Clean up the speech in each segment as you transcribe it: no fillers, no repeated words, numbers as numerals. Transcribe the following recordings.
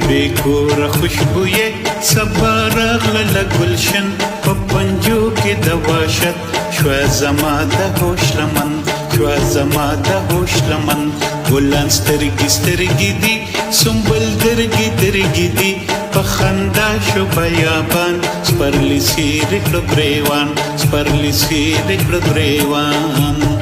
بې کوره خوشبویه سبا راغله ګلشن په پنجو کې د وحشت شوه زما د هوش لمن شوه زما د هوش لمن ګلان سترګې سترګې دي سنبل درګې درګې دي په خندا شو بیابان سپرلي څیرې کړه ګریوان سپرلي څیرې کړه ګریوان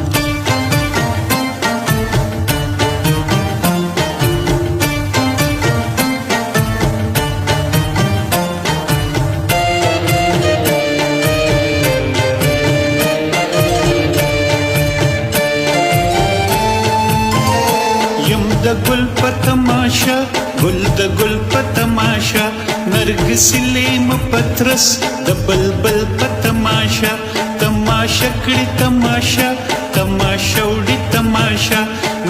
د ګل په تماشا ګل د ګل په تماشا نرګسي لیم پترس د بلبل په تماشا تماشا کړي تماشا تماشا وړي تماشا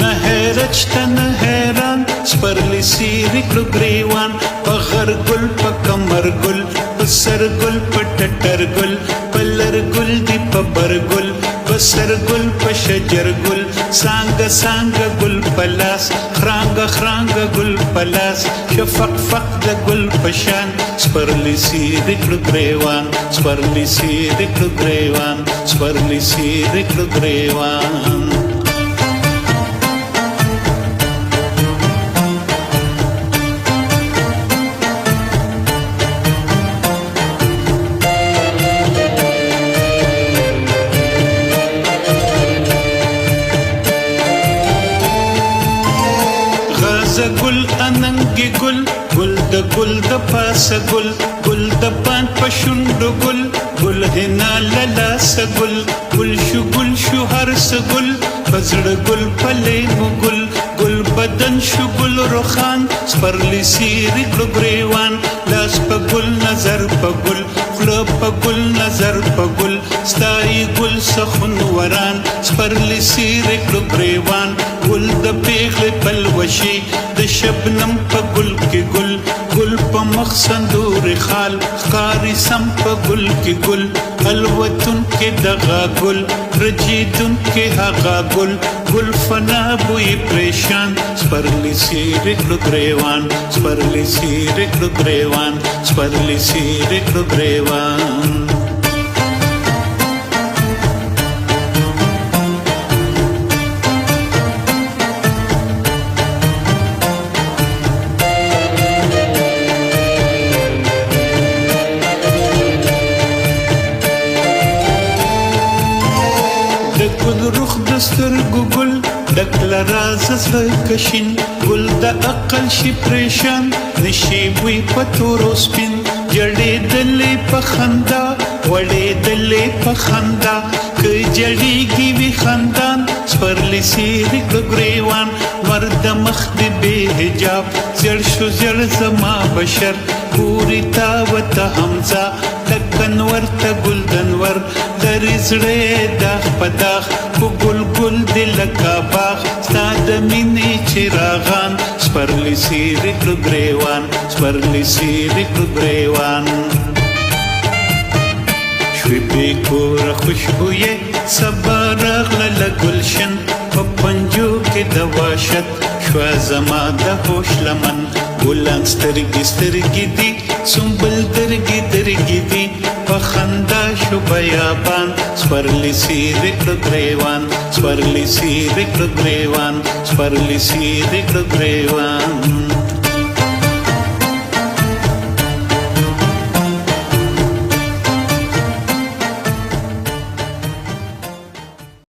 نه هرچ ته نه حیران سپرلي څیرې کړه ګریوان په غر ګل په کمر ګل په سر ګل په ټټر ګل په لر ګل دی په بر ګل په سر ګل په شجر ګل څانګه څانګه ګل په لاس خرانګه خرانګه ګل په لاس شفق فق د ګل په شان سپرلي څیرې کړه ګریوان سپرلي څیرې کړه ګریوان سپرلي څیرې کړه ګریوان ګل اننګ ګل ګل د ګل د پاسه ګل ګل د پان پښوندو ګل ګل هنا لاس ګل ګل شو هر س ګل پزړ ګل پلې ګل ګل بدن شو ګل روخان سپرلي څیرې کړه ګریوان لاس په ګل نظر په ګل خله په ګل نظر په ګل ستای ګل سخن وران سپرلي څیرې کړه ګریوان ګل د پیغلې پلوشي د شبنم په ګل کې ګل ګل په مخ صندور خال ښکاري سم په ګل کې ګل الوتون کې دغه ګل رجیدون کې هغه ګل ګل فنا بوی پریشان سپرلي څیرې کړه ګریوان سپرلي څیرې کړه ګریوان سپرلي څیرې کړه ګریوان ګل رخ د سترګو ګل ډک له رازه زړه کشین ګل د عقل شي پریشان نشي بوی په تورو سپین جړېدلې په خندا وړېدلې په خندا که جړېږي وي خندان سپرلي څیرې کړه ګریوان مرد مخ دې بې حجاب زړ شو زړ زما بشر پوری تا وته حمزه دکنور ته ګلدنور لري زړه داغ په داغ په ګل ګل دې لکه باغ ستا د مینې چراغان سپرلي څیرې کړه ګریوان سپرلي څیرې کړه ګریوان شوې بې کوره خوشبویه سبا راغله ګلشن په پنجو کې د وحشت شوه زما د هوش لمن ګلان سترګې سترګې دي سنبل درګې درګې دي په خندا شو بیابان سپرلي څیرې کړه ګریوان سپرلي څیرې کړه ګریوان سپرلي څیرې کړه ګریوان